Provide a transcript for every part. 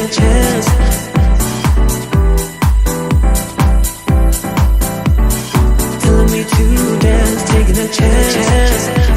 a chance. Telling me to dance, taking a chance.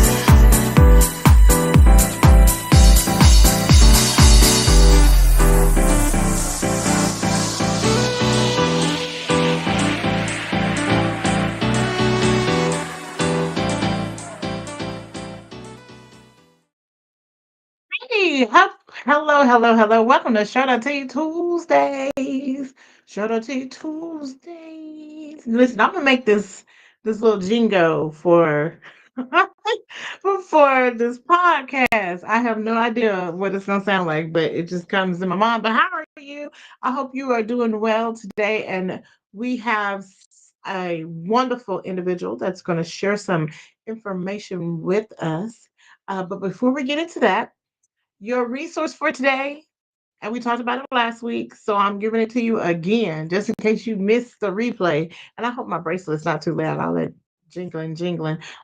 Hey, hello. Welcome to Shout Out to You Tuesdays. Shout Out to You Tuesdays. Listen, I'm gonna make this little jingle for for this podcast. I have no idea what it's gonna sound like, but it just comes in my mind. But how are you? I hope you are doing well today, and we have a wonderful individual that's going to share some information with us. But before we get into that, your resource for today, and we talked about it last week, so I'm giving it to you again, just in case you missed the replay. And I hope my bracelet's not too loud. I'll let jingling.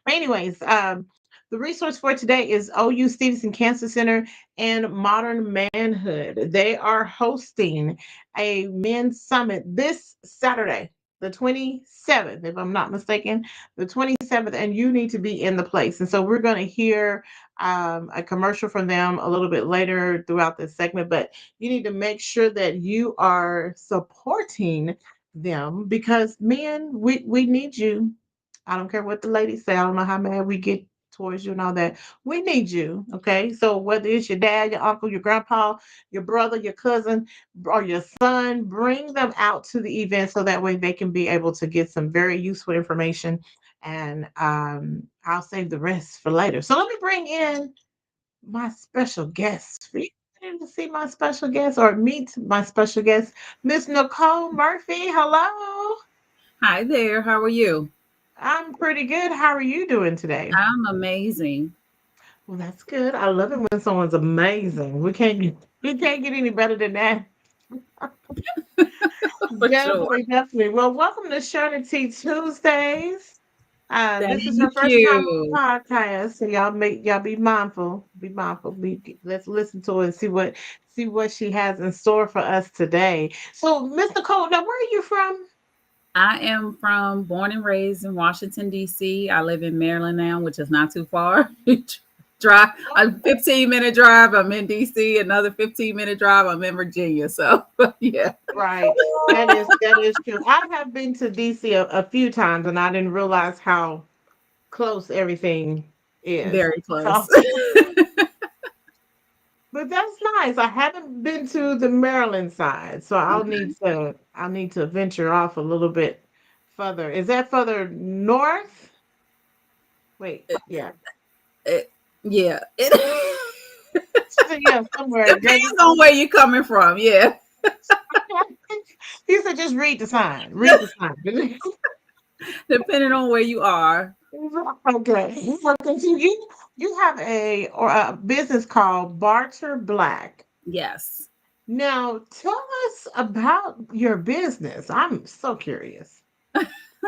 But anyways, the resource for today is OU Stevenson Cancer Center and Modern Manhood. They are hosting a men's summit this Saturday, the 27th, if I'm not mistaken, the 27th, and you need to be in the place. And so we're going to hear a commercial from them a little bit later throughout this segment, but you need to make sure that you are supporting them because men, we need you. I don't care what the ladies say. I don't know how mad we get towards you and all that. We need you. Okay. So whether it's your dad, your uncle, your grandpa, your brother, your cousin, or your son, bring them out to the event so that way they can be able to get some very useful information. And I'll save the rest for later. So let me bring in my special guest. For you ready to see my special guest or meet my special guest, Miss Nicole Murphy. Hello. Hi there. How are you? I'm pretty good. How are you doing today? I'm amazing. Well, that's good. I love it when someone's amazing. We can't get any better than that. For sure. Definitely. Well, welcome to Shirley T Tuesdays. This is her Thank first time you. on podcast, so y'all be mindful. Be mindful. Let's listen to her and see what she has in store for us today. So, Miss Nicole, now where are you from? I am from born and raised in Washington, D.C. I live in Maryland now, which is not too far. Drive a 15-minute drive, I'm in DC. Another 15-minute drive, I'm in Virginia. So yeah. Right. That is true. I have been to DC a few times, and I didn't realize how close everything is. Very close. So, but that's nice. I haven't been to the Maryland side, so I'll need to venture off a little bit further. Is that further north? Wait, yeah. It, yeah. So, yeah, somewhere. Depends on where you're coming from. Yeah. He said just read the sign. Read the sign. Depending on where you are. Okay. Okay. So you have a business called Barter Black. Yes. Now tell us about your business. I'm so curious.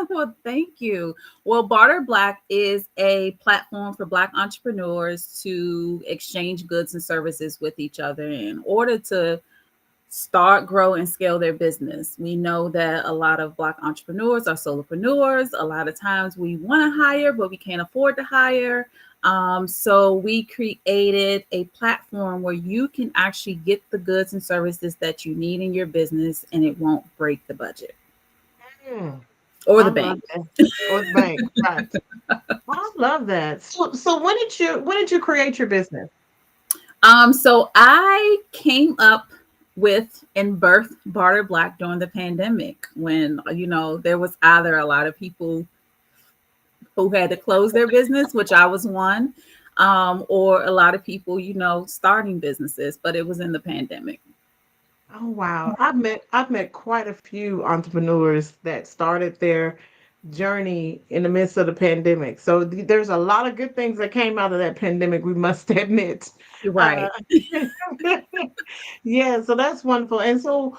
Well, thank you. Well, Barter Black is a platform for Black entrepreneurs to exchange goods and services with each other in order to start, grow, and scale their business. We know that a lot of Black entrepreneurs are solopreneurs. A lot of times we want to hire, but we can't afford to hire. So we created a platform where you can actually get the goods and services that you need in your business and it won't break the budget Mm, or I the love bank. that. Or the bank, right? I love that. So when did you create your business? So I came up with and birthed Barter Black during the pandemic when, there was either a lot of people who had to close their business, which I was one, or a lot of people, starting businesses, but it was in the pandemic. Oh wow. I've met quite a few entrepreneurs that started their journey in the midst of the pandemic. So there's a lot of good things that came out of that pandemic, we must admit. You're Uh, right. yeah, so that's wonderful. And so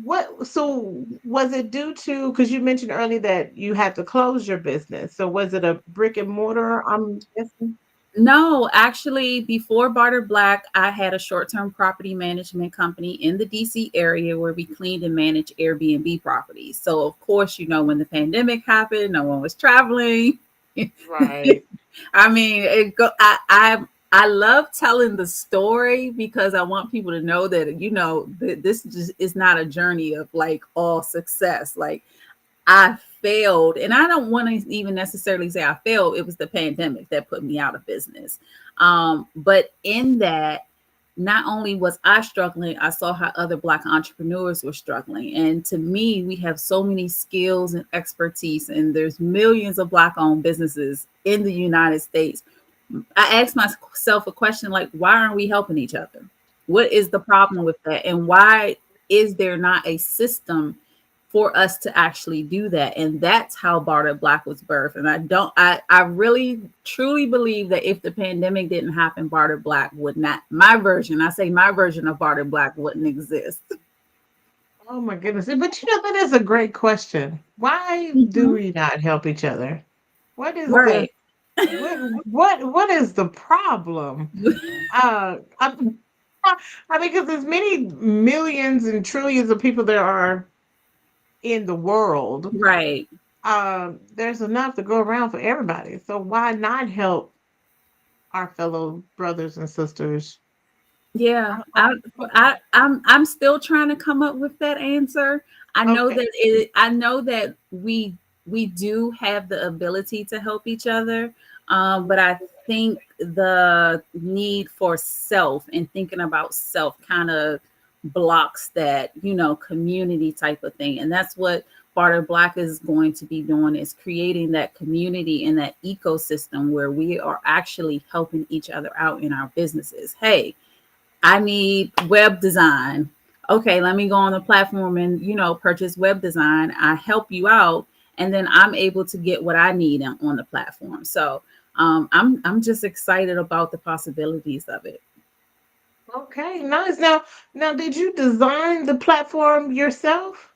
was it due to, because you mentioned earlier that you had to close your business. So was it a brick and mortar, I'm guessing? No, actually, before Barter Black, I had a short-term property management company in the DC area where we cleaned and managed Airbnb properties. So, of course, when the pandemic happened, no one was traveling. Right. I mean, I love telling the story because I want people to know that this just is not a journey of like all success. Like I failed, and I don't want to even necessarily say I failed. It was the pandemic that put me out of business. But in that, not only was I struggling, I saw how other Black entrepreneurs were struggling. And to me, we have so many skills and expertise, and there's millions of Black owned businesses in the United States. I asked myself a question like, why aren't we helping each other? What is the problem with that? And why is there not a system for us to actually do that? And that's how Barter Black was birthed. And I really truly believe that if the pandemic didn't happen, Barter Black would not, my version of Barter Black wouldn't exist. Oh my goodness. But that is a great question. Why do Mhm. we not help each other? What is the Right. what is the problem? Uh I, I mean, because there's many millions and trillions of people there are in the world. Right. There's enough to go around for everybody. So why not help our fellow brothers and sisters? Yeah, I, I, I'm still trying to come up with that answer. okay. I know that we do have the ability to help each other, but I think the need for self and thinking about self kind of blocks that community type of thing, and that's what Barter Black is going to be doing, is creating that community and that ecosystem where we are actually helping each other out in our businesses. Hey, I need web design. Okay, let me go on the platform and purchase web design. I help you out, and then I'm able to get what I need on the platform. So I'm just excited about the possibilities of it. Okay, nice. Now, did you design the platform yourself?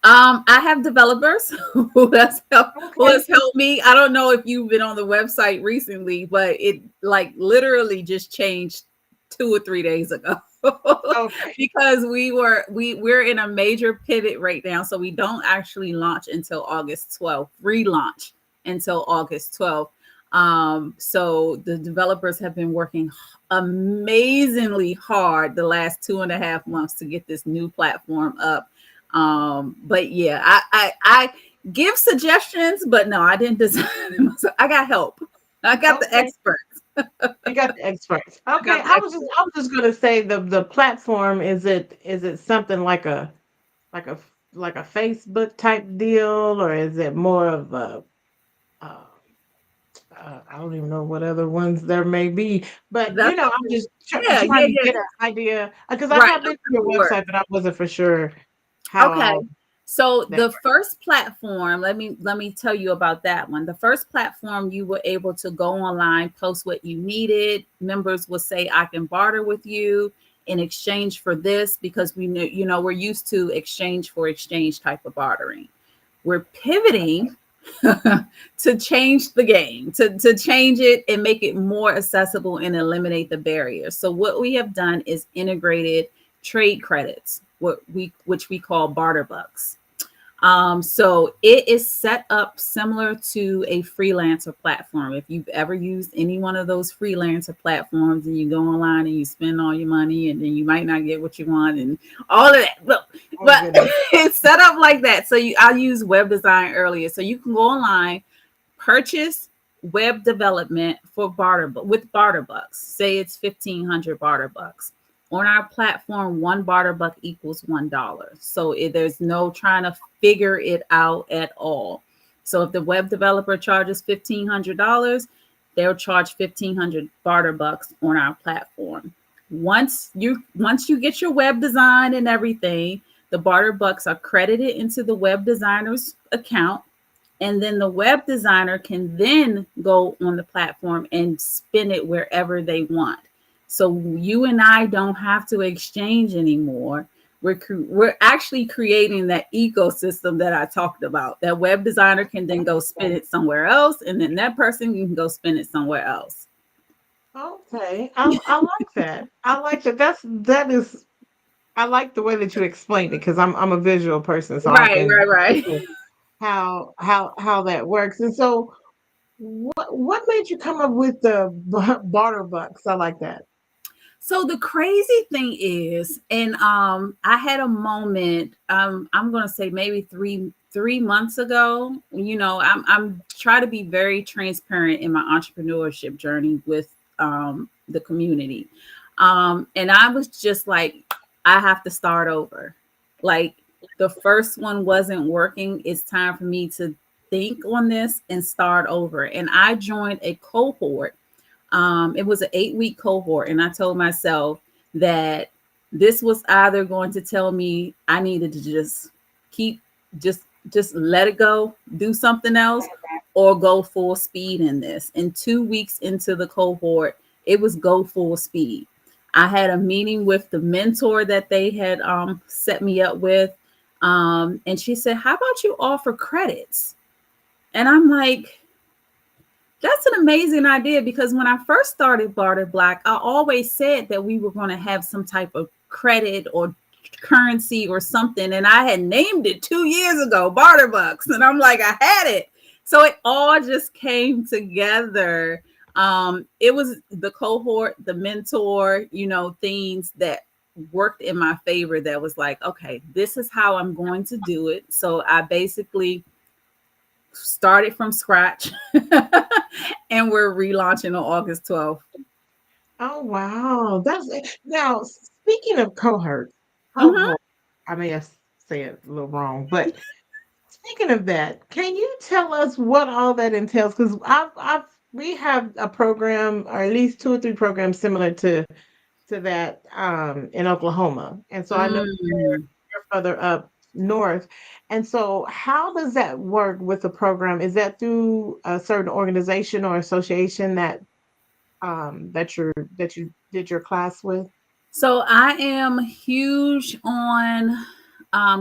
I have developers who Okay. has helped me. I don't know if you've been on the website recently, but it like literally just changed 2 or 3 days ago. Okay. Because we're in a major pivot right now. So we don't actually launch until August 12th, relaunch until August 12th. So the developers have been working amazingly hard the last 2.5 months to get this new platform up. But yeah, I give suggestions, but no, I didn't design them. So I got help. I got the Okay. experts. You got the experts. I Okay. got the I was just gonna say the platform, is it something like a like a Facebook type deal, or is it more of a uh, I don't even know what other ones there may be, but that's I'm just yeah, trying yeah, to yeah. get an idea because I Right. have No, been to that's your the word. website, but I wasn't for sure how Okay. all So that the first platform, let me tell you about that one. The first platform, you were able to go online, post what you needed. Members will say, I can barter with you in exchange for this, because we know, we're used to exchange for exchange type of bartering. We're pivoting to change the game, to change it and make it more accessible and eliminate the barriers. So what we have done is integrated trade credits, which we call barter bucks. So it is set up similar to a freelancer platform. If you've ever used any one of those freelancer platforms and you go online and you spend all your money and then you might not get what you want and all of that. oh But goodness. it's set up like that. So I used web design earlier. So you can go online, purchase web development for barter with barter bucks. Say it's 1,500 barter bucks. On our platform, one barter buck equals $1. So there's no trying to figure it out at all. So if the web developer charges $1,500, they'll charge 1,500 barter bucks on our platform. Once you get your web design and everything, the barter bucks are credited into the web designer's account, and then the web designer can then go on the platform and spin it wherever they want. So you and I don't have to exchange anymore. we're actually creating that ecosystem that I talked about. That web designer can then go spend it somewhere else, and then that person can go spend it somewhere else. Okay, I like that. I like that. That is. I like the way that you explained it because I'm a visual person, so I Right, can right, right. see how that works. And so, what made you come up with the barter bucks? I like that. So the crazy thing is, and I had a moment, I'm gonna say maybe three months ago. You know, I'm trying to be very transparent in my entrepreneurship journey with the community. And I was just like, I have to start over. Like the first one wasn't working. It's time for me to think on this and start over. And I joined a cohort. It was an 8-week cohort, and I told myself that this was either going to tell me I needed to just keep just let it go, do something else, or go full speed in this. And 2 weeks into the cohort, it was go full speed. I had a meeting with the mentor that they had set me up with, and she said, "How about you offer credits?" And I'm like, that's an amazing idea, because when I first started Barter Black, I always said that we were going to have some type of credit or currency or something. And I had named it 2 years ago, Barter Bucks. And I'm like, I had it. So it all just came together. It was the cohort, the mentor, things that worked in my favor, that was like, okay, this is how I'm going to do it. So I basically started from scratch and we're relaunching on August 12th. Oh wow, that's it. Now speaking of Mhm. cohort, I may have said a little wrong, but speaking of that, can you tell us what all that entails? Because we have a program, or at least two or three programs similar to that in Oklahoma, and so I know Mm. you're further up north. And so, how does that work with the program? Is that through a certain organization or association that you did your class with? So I am huge on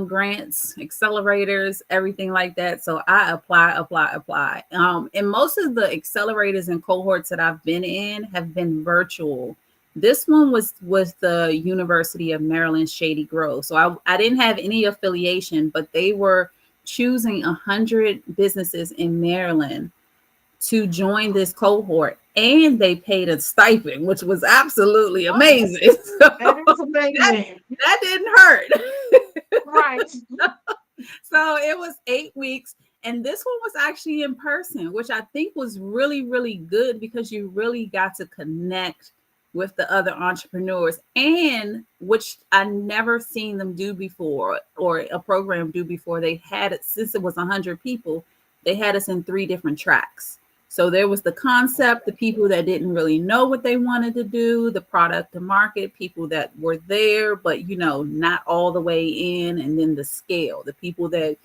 grants, accelerators, everything like that. So I apply. And most of the accelerators and cohorts that I've been in have been virtual. This one was the University of Maryland Shady Grove. So I didn't have any affiliation, but they were choosing 100 businesses in Maryland to join this cohort, and they paid a stipend, which was absolutely Oh, amazing. that So is that amazing. that didn't hurt. Right. So it was 8 weeks, and this one was actually in person, which I think was really, really good, because you really got to connect with the other entrepreneurs, and which I never seen them do before, or a program do before. They had it, since it was 100 people, they had us in 3 different tracks. So there was the concept, the people that didn't really know what they wanted to do, the product, the market, people that were there, but not all the way in, and then the scale, the people that,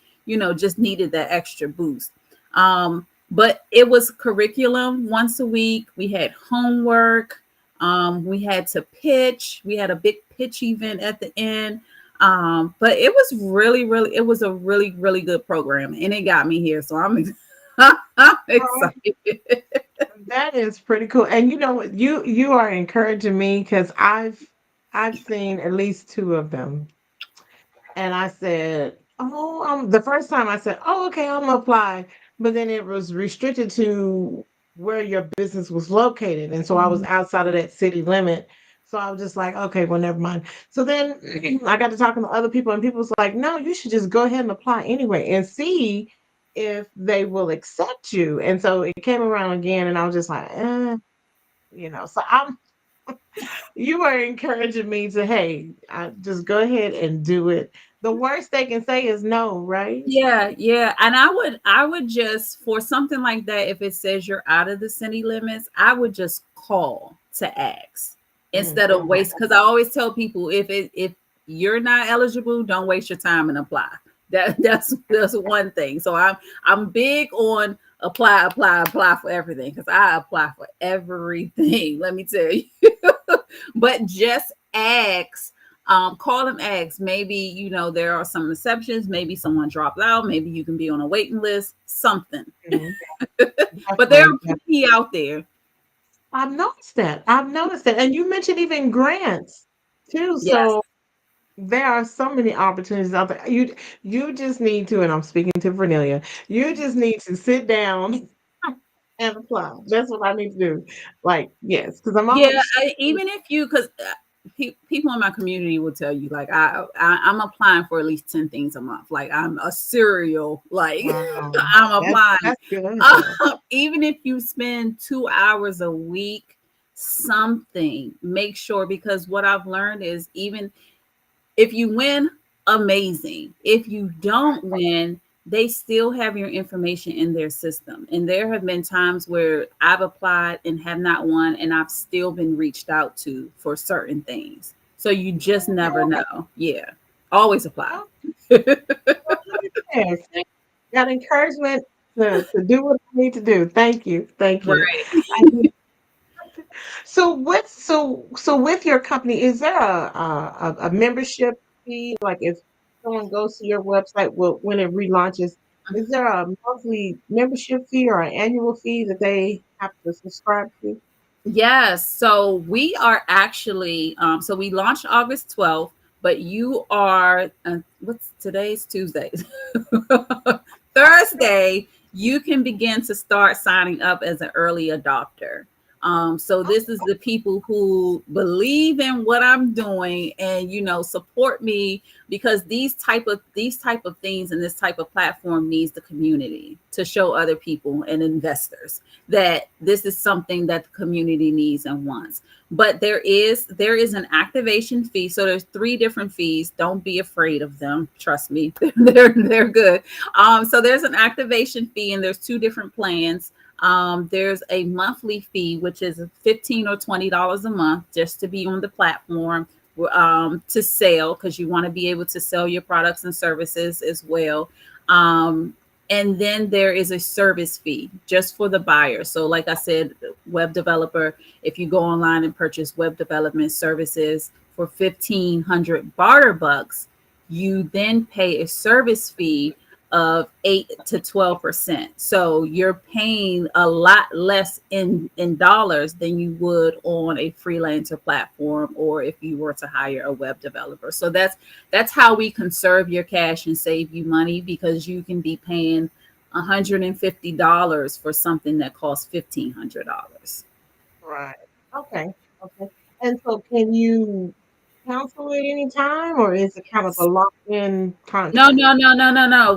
just needed that extra boost. But it was curriculum once a week. We had homework. We had to pitch. We had a big pitch event at the end. But it was it was a really, really good program, and it got me here. So I'm I'm Oh, excited. that is pretty cool. And you know what? You are encouraging me because I've seen at least two of them. And I said, "Oh, the first time I said, oh, okay, I'm gonna apply," but then it was restricted to where your business was located, and so I was outside of that city limit. So I was just like, okay, well, never mind. So then I got to talking to other people, and people was like, no, you should just go ahead and apply anyway and see if they will accept you. And so it came around again, and I was just like, So you are encouraging me to, hey, just go ahead and do it. The worst they can say is no, right? Yeah, yeah. And I would just, for something like that, if it says you're out of the city limits, I would just call to ask Mm, instead of okay. waste. Because I always tell people, if you're not eligible, don't waste your time and apply. That's one thing. So I'm big on apply for everything, because I apply for everything. Let me tell you. But just ask, Call them eggs. Maybe, there are some exceptions. Maybe someone dropped out. Maybe you can be on a waiting list, something. Mhm. But there Definitely. are plenty out there. I've noticed that. I've noticed that. And you mentioned even grants too. Yes. So there are so many opportunities out there. You just need to, and I'm speaking to Vernelia, you just need to sit down and apply. That's what I need to do. Like, yes, because I'm Yeah, always even if you, because people in my community will tell you, like, I'm applying for at least 10 things a month. Like, I'm a serial, like, wow. I'm applying. That's good though. Even if you spend 2 hours a week, something, make sure, because what I've learned is, even if you win, amazing. If you don't win, they still have your information in their system. And there have been times where I've applied and have not won, and I've still been reached out to for certain things. So you just never know. Yeah. Always apply. Oh, well, look at there. See? Got encouragement to do what I need to do. Thank you. Thank you. Right. I need- so with your company, is there a membership fee? Like if someone goes to your website when it relaunches, is there a monthly membership fee or an annual fee that they have to subscribe to? Yes. So we are actually, so we launched August 12th, but you are, what's today's Tuesday? Thursday, you can begin to start signing up as an early adopter. So this is the people who believe in what I'm doing and, support me, because these type of things and this type of platform needs the community to show other people and investors that this is something that the community needs and wants. But there is an activation fee. So there's three different fees. Don't be afraid of them. Trust me, they're good. So there's an activation fee, and there's two different plans. There's a monthly fee, which is $15 or $20 a month just to be on the platform, to sell, because you want to be able to sell your products and services as well. And then there is a service fee just for the buyer. So like I said, web developer, if you go online and purchase web development services for 1,500 barter bucks, you then pay a service fee of 8 to 12%. So you're paying a lot less in dollars than you would on a freelancer platform, or if you were to hire a web developer. So that's how we conserve your cash and save you money, because you can be paying $150 for something that costs $1,500. Right. Okay. Okay. And so can you cancel at any time, or is it kind of a locked-in No, contract? no, no, no, no, no.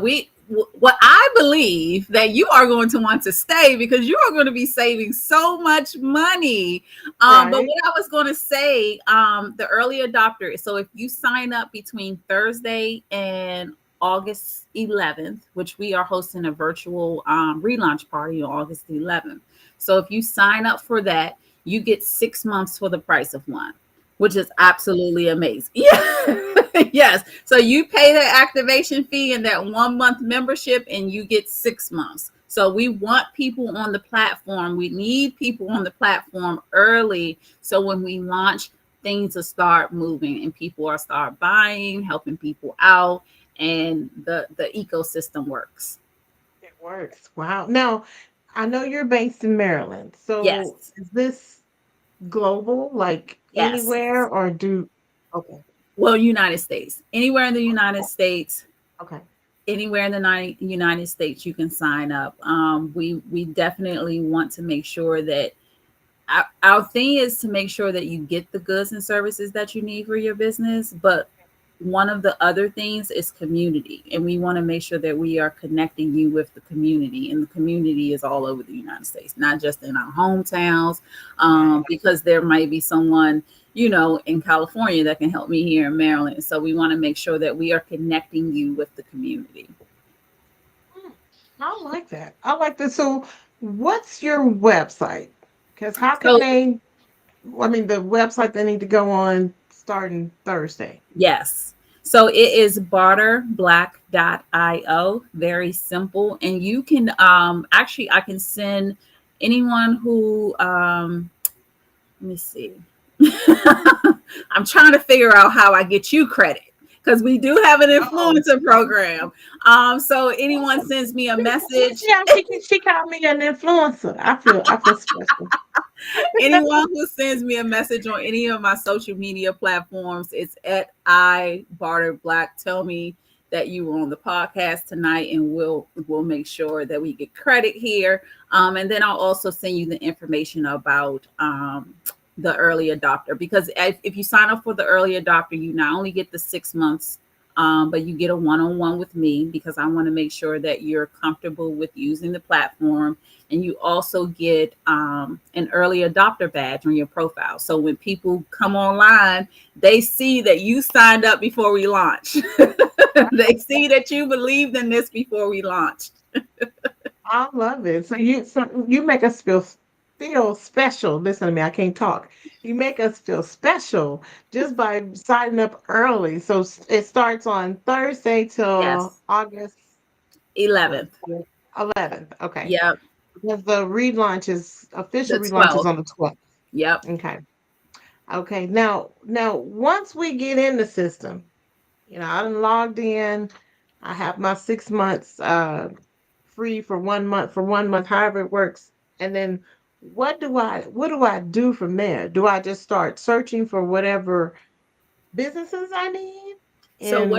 What I believe that you are going to want to stay, because you are going to be saving so much money. But Right. what I was going to say, the early adopter. So if you sign up between Thursday and August 11th, which we are hosting a virtual relaunch party on August 11th. So if you sign up for that, you get 6 months for the price of one, which is absolutely amazing. Yeah. Yes. So you pay the activation fee and that 1 month membership, and you get 6 months. So we want people on the platform. We need people on the platform early. So when we launch, things will start moving and people are start buying, helping people out, and the ecosystem works. It works. Wow. Now, I know you're based in Maryland. So Yes. is this global, like Yes. anywhere, or do okay. Well, United States. Anywhere in the United States, Okay. anywhere in the United States, you can sign up. We definitely want to make sure that our thing is to make sure that you get the goods and services that you need for your business. But one of the other things is community, and we want to make sure that we are connecting you with the community, and the community is all over the United States, not just in our hometowns, Right. because there might be someone in California that can help me here in Maryland. So we want to make sure that we are connecting you with the community. Hmm, I like that. I like that. So what's your website? Because how can So they, I mean, the website they need to go on starting Thursday. yes. So it is barterblack.io. Very simple. And you can actually, I can send anyone who let me see. I I'm trying to figure out how I get you credit because we do have an Oh, influencer program. So anyone sends me a message, yeah, she called me an influencer. I feel special. anyone who sends me a message on any of my social media platforms, it's at I Barter Black. Tell me that you were on the podcast tonight, and we'll make sure that we get credit here. And then I'll also send you the information about the early adopter, because if you sign up for the early adopter, you not only get the 6 months, but you get a one-on-one with me because I want to make sure that you're comfortable with using the platform. And you also get an early adopter badge on your profile. So when people come online, they see that you signed up before we launched. They see that you believed in this before we launched. I love it. So you make us feel special. Listen to me, I can't talk. You make us feel special just by signing up early. So it starts on Thursday till Yes. August what? 11th. 11th. Okay. Yep. Because the official The relaunch is 12th. on the 12th. Yep. Okay. Okay. Now once we get in the system, I done logged in. I have my 6 months free for 1 month, however it works. And then what do I do from there? Do I just start searching for whatever businesses I need? So And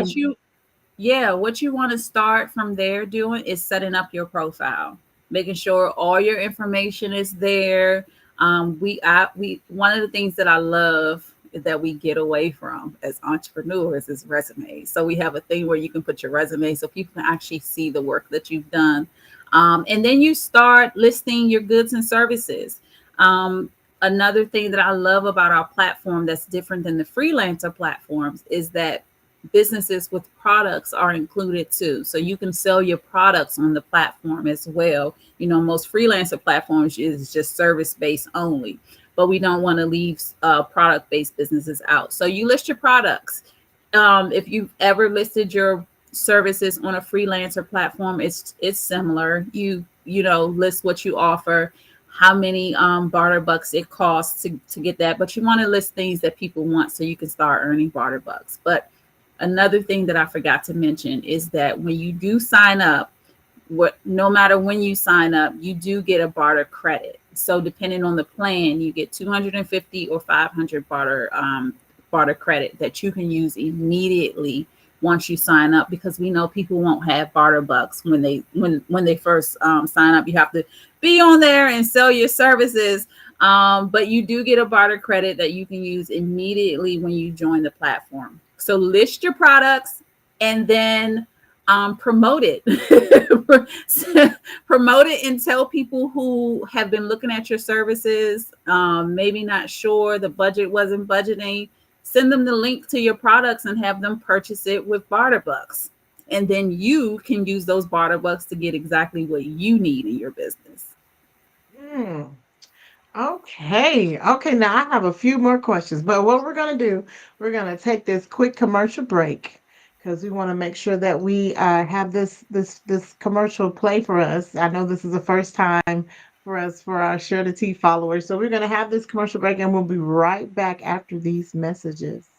what you want to start from there doing is setting up your profile, making sure all your information is there. We one of the things that I love that we get away from as entrepreneurs is resumes. So we have a thing where you can put your resume so people can actually see the work that you've done. And then you start listing your goods and services. Another thing that I love about our platform that's different than the freelancer platforms is that businesses with products are included too. So you can sell your products on the platform as well. Most freelancer platforms is just service based only, but we don't want to leave product based businesses out. So you list your products. If you've ever listed your services on a freelancer platform, it's similar. You list what you offer, how many barter bucks it costs to get that, but you want to list things that people want so you can start earning barter bucks. But another thing that I forgot to mention is that when you do sign up, no matter when you sign up, you do get a barter credit. So depending on the plan, you get 250 or 500 barter credit that you can use immediately once you sign up, because we know people won't have barter bucks when they first sign up. You have to be on there and sell your services. But you do get a barter credit that you can use immediately when you join the platform. So list your products and then promote it. Promote it and tell people who have been looking at your services, maybe not sure, the budget wasn't budgeting. Send them the link to your products and have them purchase it with barter bucks. And then you can use those barter bucks to get exactly what you need in your business. hmm, okay. Now I have a few more questions, but what we're gonna do, we're gonna take this quick commercial break because we want to make sure that we have this commercial play for us. I know this is the first time for us for our Share the Tea followers, so we're gonna have this commercial break, and we'll be right back after these messages.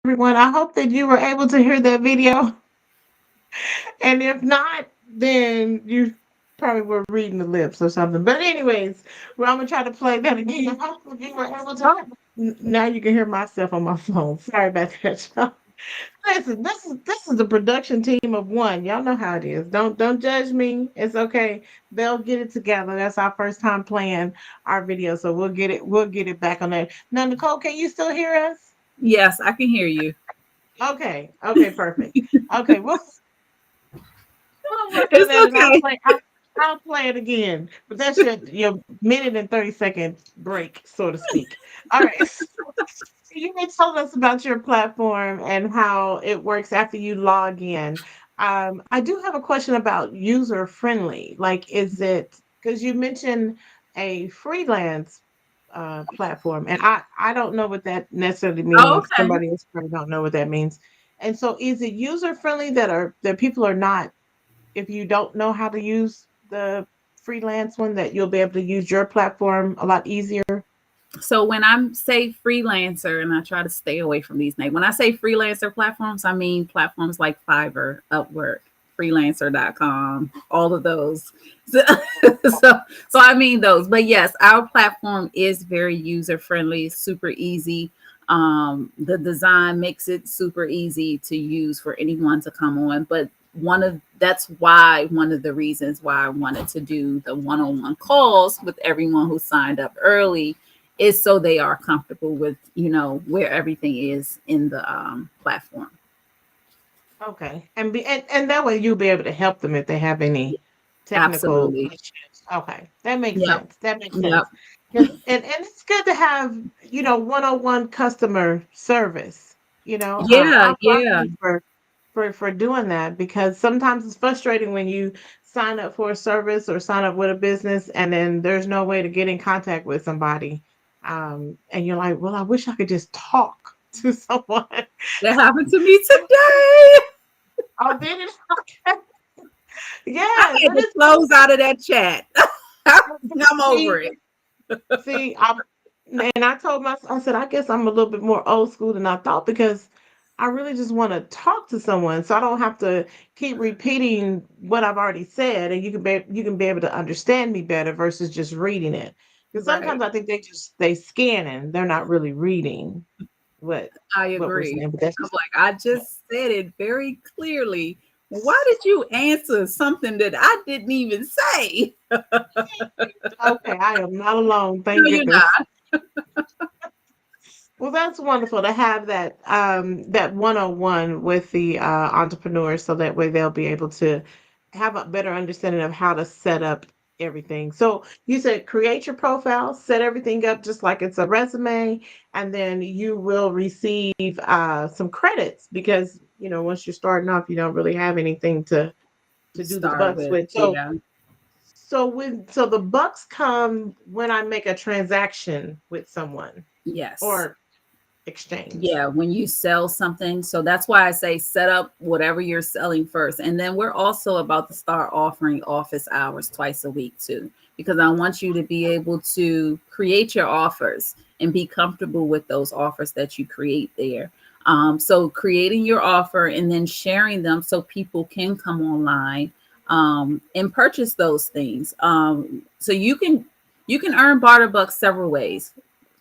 everyone. I hope that you were able to hear that video. And if not, then you probably were reading the lips or something. But anyways, well, I'm gonna try to play that again. Hopefully you were able to. Now you can hear myself on my phone. Sorry about that, y'all. Listen, this is the production team of one. Y'all know how it is. Don't judge me. It's okay. They'll get it together. That's our first time playing our video, so we'll get it back on that. Now, Nicole, can you still hear us? Yes, I can hear you. Okay. Okay, perfect. Okay, we'll work on It's that, and okay. I'll play it again. But that's your minute and 30-second break, so to speak. All right. You may tell us about your platform and how it works after you log in. I do have a question about user friendly. Like, is it because you mentioned a freelance platform, and I don't know what that necessarily Oh, means. okay. Somebody else probably don't know what that means. And so, is it user friendly that people are not, if you don't know how to use the freelance one, that you'll be able to use your platform a lot easier? So when I say freelancer, and I try to stay away from these names, when I say freelancer platforms, I mean platforms like Fiverr, Upwork, freelancer.com, all of those. So, so, so I mean those. But yes, our platform is very user friendly, super easy. The design makes it super easy to use for anyone to come on. But one of the reasons why I wanted to do the one-on-one calls with everyone who signed up early is so they are comfortable with, where everything is in the platform. Okay. And that way you'll be able to help them if they have any technical Absolutely. issues. Okay. That makes Yep. sense. That makes Yep. sense. And it's good to have, one-on-one customer service. Yeah. I applaud Yeah. you for doing that, because sometimes it's frustrating when you sign up for a service or sign up with a business and then there's no way to get in contact with somebody. And you're like, well, I wish I could just talk to someone. That happened to me today. Oh, did it? Okay. I Yes, had and to close out of that chat. I'm see, over it. see, and I told myself, I said, I guess I'm a little bit more old school than I thought, because I really just want to talk to someone, so I don't have to keep repeating what I've already said, and you can be able to understand me better versus just reading it. Because Right. sometimes I think they scanning, they're not really reading what I what we're agree. saying. But that's I'm just like, I yeah. just said it very clearly. Why did you answer something that I didn't even say? Okay, I am not alone. No, Thank you're goodness. not. Well, that's wonderful to have that one-on-one with the entrepreneurs, so that way they'll be able to have a better understanding of how to set up everything. So you said create your profile, set everything up just like it's a resume, and then you will receive some credits, because once you're starting off, you don't really have anything to do the Start bucks with, with. So yeah. the bucks come when I make a transaction with someone Yes. or exchange. Yeah, when you sell something. So that's why I say set up whatever you're selling first. And then we're also about to start offering office hours twice a week too, because I want you to be able to create your offers and be comfortable with those offers that you create there. So creating your offer and then sharing them so people can come online and purchase those things. So you can earn barter bucks several ways.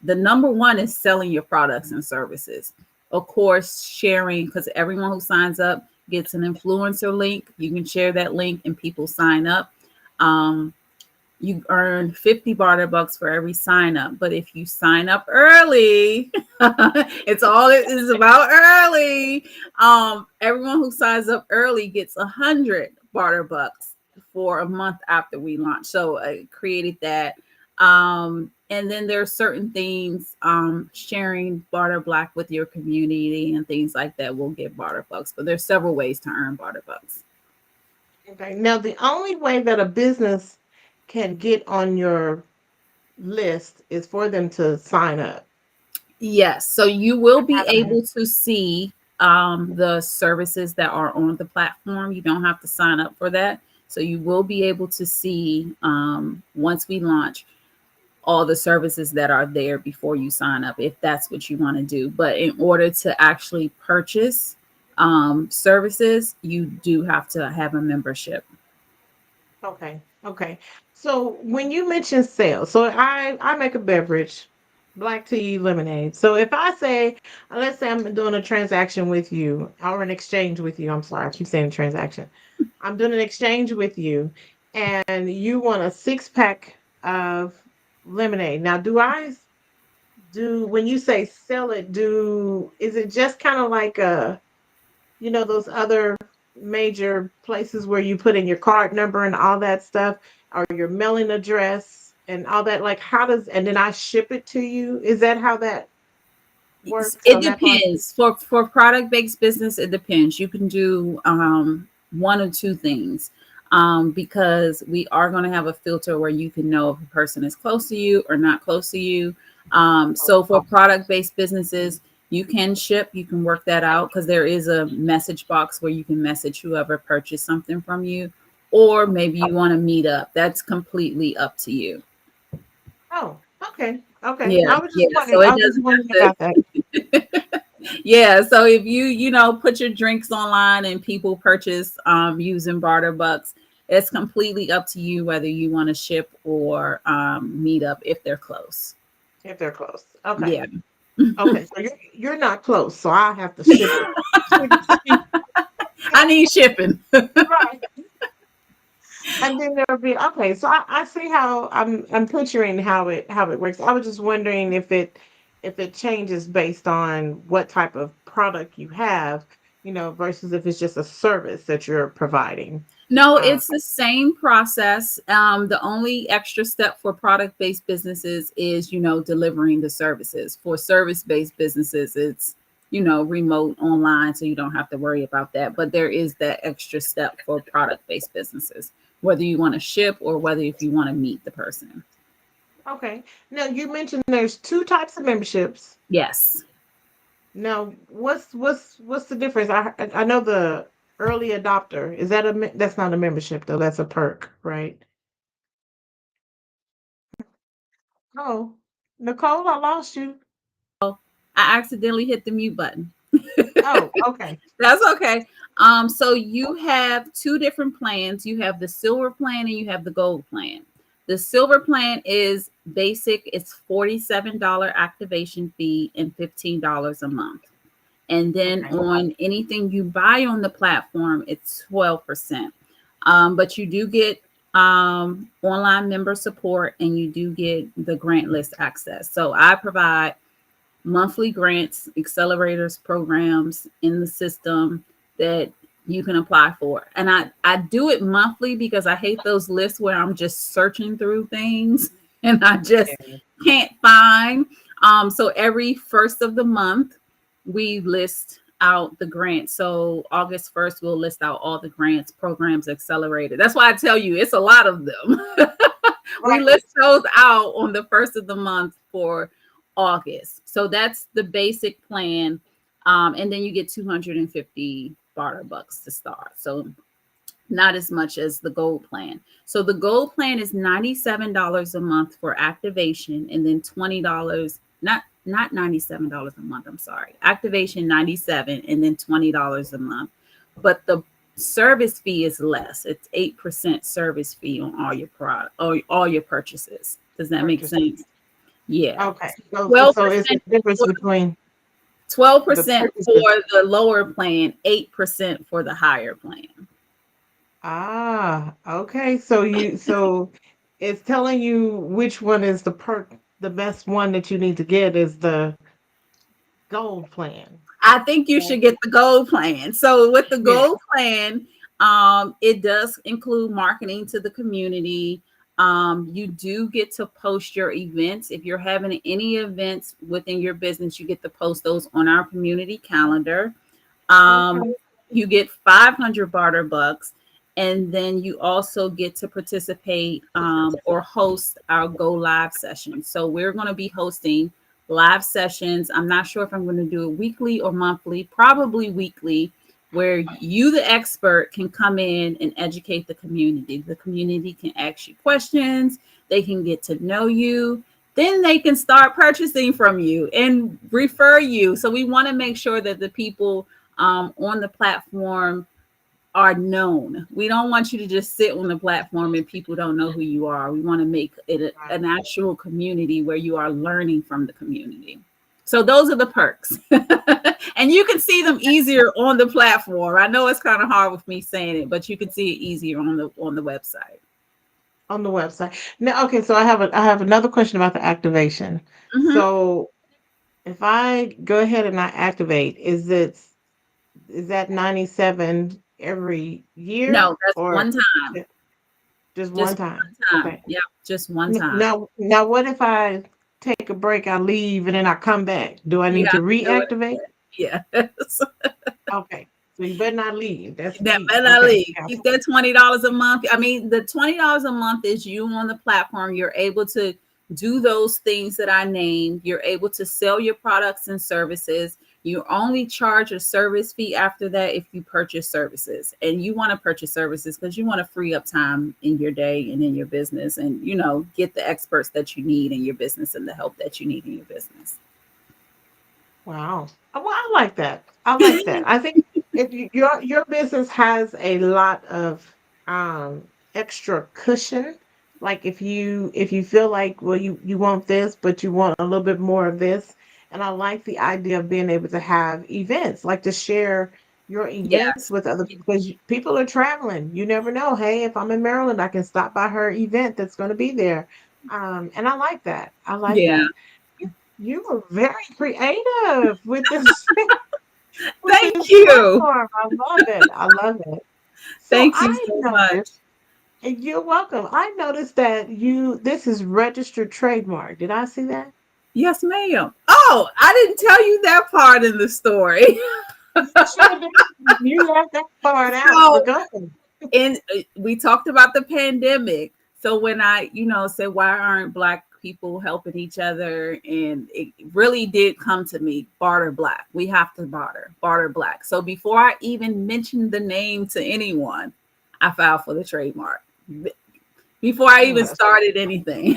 The number one is selling your products and services. Of course, sharing, because everyone who signs up gets an influencer link. You can share that link and people sign up. Um, you earn 50 barter bucks for every sign up. But if you sign up early, it's all it is about early. Everyone who signs up early gets 100 barter bucks for a month after we launch. So I created that. And then there are certain things, sharing Barter Black with your community and things like that will get barter bucks. But there's several ways to earn barter bucks. Okay. Now, the only way that a business can get on your list is for them to sign up. Yes, so you will be Have to. able to see the services that are on the platform. You don't have to sign up for that. So you will be able to see once we launch. all the services that are there before you sign up, if that's what you want to do. But in order to actually purchase services, you do have to have a membership. Okay. Okay. So when you mention sales, so I make a beverage, black tea, lemonade. So if I say, let's say I'm doing a transaction with you or an exchange with you. I'm sorry, I keep saying transaction. I'm doing an exchange with you, and you want a 6 pack of lemonade. Now, do when you say sell it, do is it just kind of like those other major places where you put in your card number and all that stuff, or your mailing address and all that? Like, how does, and then I ship it to you? Is that how that works It on that part? depends. For product based business, it depends. You can do one or two things, because we are going to have a filter where you can know if a person is close to you or not close to you. Oh, So for product based businesses, you can ship. You can work that out because there is a message box where you can message whoever purchased something from you, or maybe you want to meet up. That's completely up to you. oh, okay, okay. Yeah, I was just yeah. wondering. So I it was just doesn't wondering have about that. to. Yeah, so if you put your drinks online and people purchase using barter bucks, it's completely up to you whether you want to ship or meet up if they're close. If they're close, okay, Yeah. okay. So you're not close, so I have to ship it. Ship it to you. I need shipping. Right. And then there'll be, okay, so I see how I'm picturing how it works. I was just wondering if it changes based on what type of product you have, versus if it's just a service that you're providing. No, Uh, it's the same process. The only extra step for product based businesses is, delivering the services. For service based businesses, it's, remote online, so you don't have to worry about that. But there is that extra step for product based businesses, whether you want to ship or whether if you want to meet the person. okay. Now you mentioned there's two types of memberships. Yes. Now, what's the difference? I know the early adopter. Is that that's not a membership though. That's a perk, right? Oh, Nicole, I lost you. I accidentally hit the mute button. Oh, okay. That's okay. So you have two different plans. You have the silver plan and you have the gold plan. The silver plan is basic, it's $47 activation fee and $15 a month. And then Okay. on anything you buy on the platform, it's 12%. But you do get online member support and you do get the grant list access. So I provide monthly grants, accelerators, programs in the system that you can apply for. And I do it monthly because I hate those lists where I'm just searching through things and I just Yeah. can't find. So every first of the month, we list out the grants. So August 1st, we'll list out all the grants, programs, accelerated. That's why I tell you it's a lot of them. We Right. list those out on the first of the month for August. So that's the basic plan. And then you get 250 barter bucks to start. So not as much as the gold plan. So the gold plan is $97 a month for activation and then $20, not $97 a month, I'm sorry. Activation 97 and then $20 a month. But the service fee is less. It's 8% service fee on all your product or all your purchases. Does that make Purchase. sense? Yeah. Okay. So it's the 12% difference for between the 12% for purchases. the lower plan, 8% for the higher plan. Ah, okay. So it's telling you which one is the best one that you need to get is the gold plan. I think you Right. should get the gold plan. So with the Yeah. gold plan, it does include marketing to the community. You do get to post your events. If you're having any events within your business, you get to post those on our community calendar. Um, Okay. you get 500 barter bucks, and then you also get to participate or host our Go Live session. So we're going to be hosting live sessions. I'm not sure if I'm going to do it weekly or monthly, probably weekly, where you, the expert, can come in and educate the community. The community can ask you questions, they can get to know you, then they can start purchasing from you and refer you. So we want to make sure that the people on the platform are known. We don't want you to just sit on the platform and people don't know who you are. We want to make it an actual community where you are learning from the community. So those are the perks. And you can see them easier on the platform. I know it's kind of hard with me saying it, but you can see it easier on the website. On the website. Now, okay, so I have another question about the activation. Mhm. So if I go ahead and I activate, is that 97 every year No, that's or one time. ju- just one Just time? one time. Okay. Yep, just one time. Now what if I take a break, I leave, and then I come back? Do I You need to have to do reactivate? it. Yes. Okay. So you better not leave. That's the That key. better Okay. leave. Gotcha. Keep that $20 a month. I mean, the $20 a month is you on the platform. You're able to do those things that I named. You're able to sell your products and services. You only charge a service fee after that if you purchase services. And you want to purchase services because you want to free up time in your day and in your business and, get the experts that you need in your business and the help that you need in your business. Wow. Well, I like that. I like that. I think your business has a lot of extra cushion. Like if you feel like, well, you want this, but you want a little bit more of this. And I like the idea of being able to have events, like to share your events Yes. with other people because people are traveling. You never know. Hey, if I'm in Maryland, I can stop by her event that's going to be there. And I like that. I like Yeah. that. You were very creative with this with Thank this you. platform. I love it. I love it. So Thank you I so much. noticed, and you're welcome. I noticed that this is registered trademark. Did I see that? Yes, ma'am. Oh, I didn't tell you that part in the story. You sure did. You left that part out, but So, go ahead. and we talked about the pandemic. So when I, said why aren't Black people helping each other, and it really did come to me, Barter Black. We have to barter Black. So before I even mentioned the name to anyone, I filed for the trademark. Before I Oh, even that's right. started anything,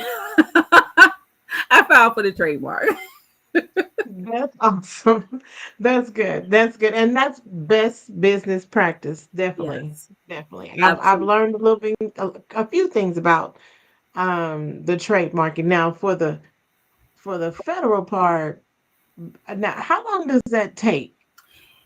I filed for the trademark. That's awesome. That's good. That's good. And that's best business practice. Definitely. Yes, Definitely. I've absolutely. learned a few things about the trademarking. Now for the federal part, now how long does that take?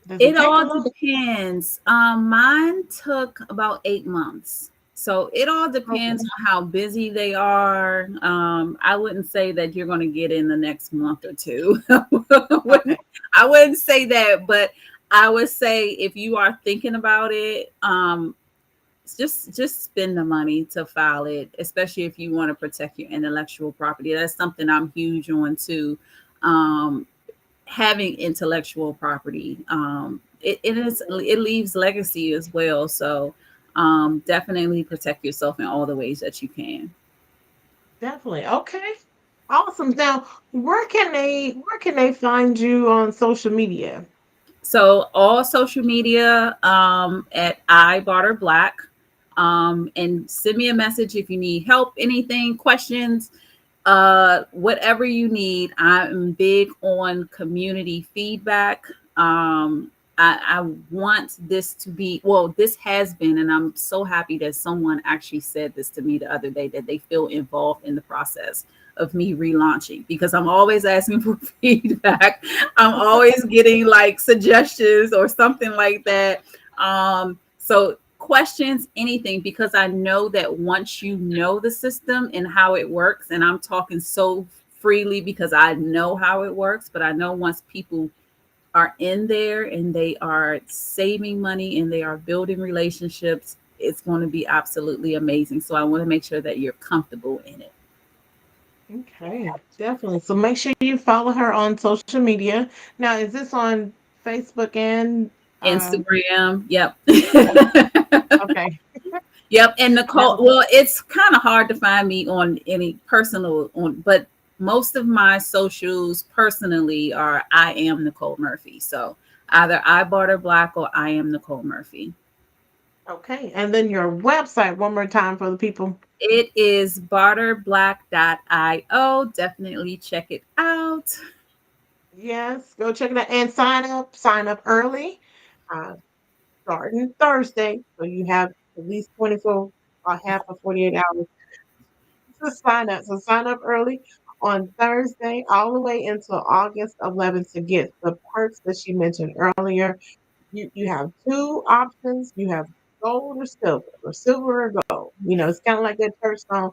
Does it It take a all long depends. Mine took about 8 months. So it all depends Okay. on how busy they are. I wouldn't say that you're going to get in the next month or two. Okay. I wouldn't say that, but I would say if you are thinking about it, just spend the money to file it, especially if you want to protect your intellectual property. That's something I'm huge on too. Um, Having intellectual property, it leaves legacy as well. So definitely protect yourself in all the ways that you can. Definitely. Okay. Awesome. Now, where can they find you on social media? So all social media at I Barter Black. And send me a message if you need help, anything, questions, whatever you need. I'm big on community feedback. I want this to be, well, this has been, and I'm so happy that someone actually said this to me the other day, that they feel involved in the process of me relaunching, because I'm always asking for feedback. I'm always getting like suggestions or something like that. So questions, anything, because I know that once you know the system and how it works, and I'm talking so freely because I know how it works, but I know once people are in there and they are saving money and they are building relationships, it's going to be absolutely amazing. So I want to make sure that you're comfortable in it. Okay, definitely. So make sure you follow her on social media. Now, is this on Facebook and Instagram, yep. okay. Yep. And Nicole, Now, well, it's kind of hard to find me on any personal on, but most of my socials personally are I am Nicole Murphy. So Either I Barter Black or I am Nicole Murphy. Okay. And then your website, one more time for the people. It is barterblack.io. Definitely check it out. Yes, go check it out and sign up early. Uh, Starting Thursday. So you have at least 24 or half of 48 hours to sign up. So sign up early on Thursday all the way until August 11th to get the perks that she mentioned earlier. You have two options. You have gold or silver or gold. You know, it's kind of like that church song,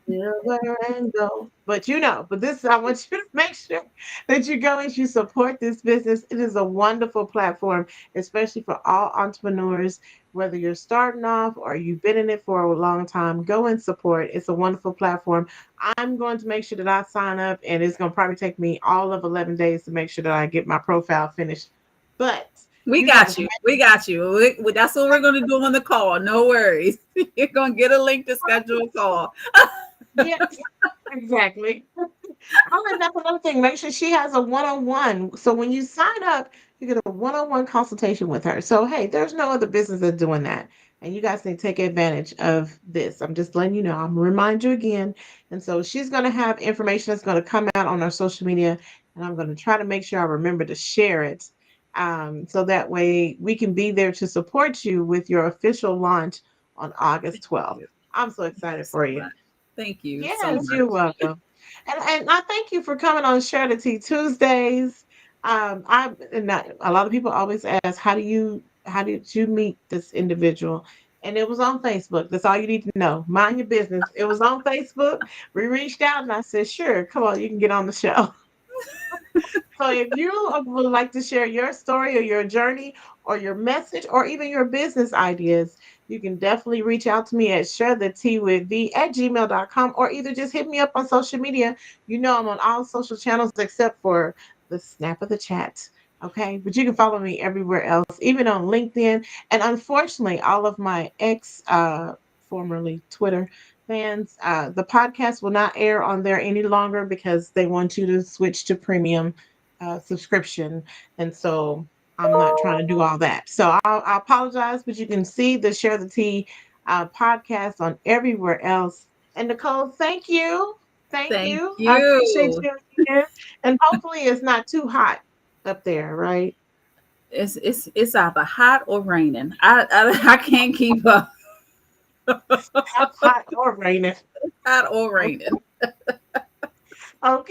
silver and gold. But but this I want you to make sure that you go and you support this business. It is a wonderful platform, especially for all entrepreneurs, whether you're starting off or you've been in it for a long time. Go and support. It's a wonderful platform. I'm going to make sure that I sign up, and it's going to probably take me all of 11 days to make sure that I get my profile finished. But We you guys got you. We got you. That's what we're going to do on the call. No worries. You're going to get a link to schedule a call. yes, exactly. Oh, and that's another thing. Make sure she has a one-on-one. So when you sign up, you get a one-on-one consultation with her. So hey, there's no other business that's doing that. And you guys need to take advantage of this. I'm just letting you know. I'm gonna remind you again. And so she's gonna have information that's gonna come out on our social media, and I'm gonna try to make sure I remember to share it. So that way we can be there to support you with your official launch on August Thank 12th. you. I'm so Thank you excited so for you. much. Thank you so Yes, you're much. welcome. And I thank you for coming on Share the Tea Tuesdays. A lot of people always ask, how did you meet this individual? And it was on Facebook. That's all you need to know. Mind your business. It was on Facebook. We reached out and I said, sure, come on, you can get on the show. So if you would like to share your story or your journey or your message or even your business ideas, you can definitely reach out to me at sharethetwithv@gmail.com or either just hit me up on social media. You know I'm on all social channels except for the snap of the chat. Okay. But you can follow me everywhere else, even on LinkedIn. And unfortunately, all of my formerly Twitter fans, the podcast will not air on there any longer because they want you to switch to premium subscription. And so I'm not trying to do all that. So I apologize, but you can see the Share the Tea podcast on everywhere else. And Nicole, thank you. Thank Thank you. I appreciate you. you again. And hopefully it's not too hot up there, right? It's either hot or raining. I can't keep up. Hot or raining. Hot or raining. Okay. Well,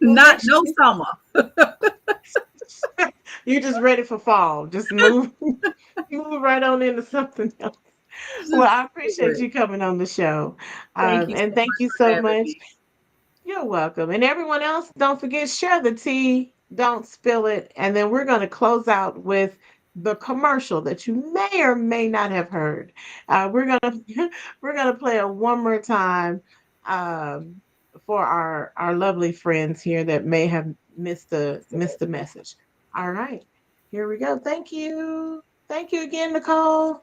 make Not sure no summer. you're just ready for fall. Just move, move right on into something else. Well, Just I do appreciate it. you coming on the show. Thank you so And thank much you for so having much. me. You're welcome. And everyone else, don't forget, share the tea, don't spill it. And then we're going to close out with the commercial that you may or may not have heard. We're gonna we're gonna play it one more time um, for our lovely friends here that may have missed the message. All right, here we go. Thank you again, Nicole.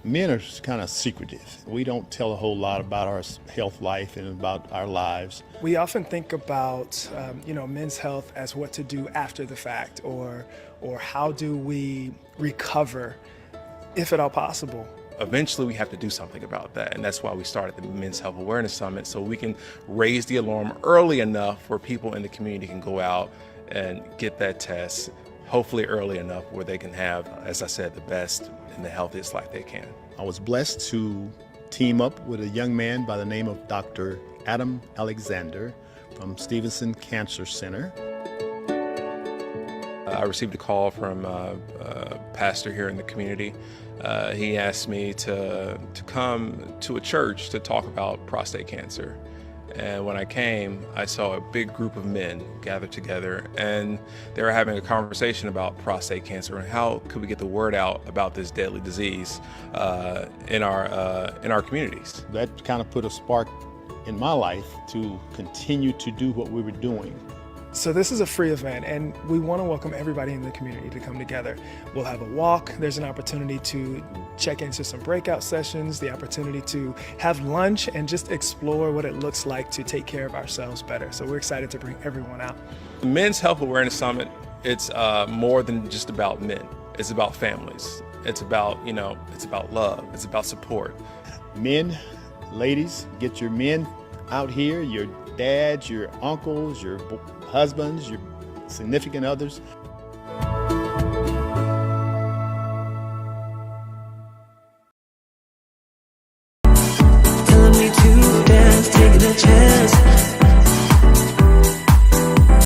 Men are kind of secretive. We don't tell a whole lot about our health life and about our lives. We often think about, men's health as what to do after the fact, or how do we recover, if at all possible. Eventually, we have to do something about that, and that's why we started the Men's Health Awareness Summit, so we can raise the alarm early enough where people in the community can go out and get that test, hopefully early enough where they can have, as I said, the best and the healthiest life they can. I was blessed to team up with a young man by the name of Dr. Adam Alexander from Stevenson Cancer Center. I received a call from a pastor here in the community. He asked me to come to a church to talk about prostate cancer. And when I came, I saw a big group of men gathered together, and they were having a conversation about prostate cancer and how could we get the word out about this deadly disease in our communities. That kind of put a spark in my life to continue to do what we were doing. So this is a free event, and we want to welcome everybody in the community to come together. We'll have a walk. There's an opportunity to check into some breakout sessions, the opportunity to have lunch and just explore what it looks like to take care of ourselves better. So we're excited to bring everyone out. The Men's Health Awareness Summit, it's more than just about men. It's about families. It's about, it's about love. It's about support. Men, ladies, get your men out here, your dads, your uncles, your husbands, your significant others.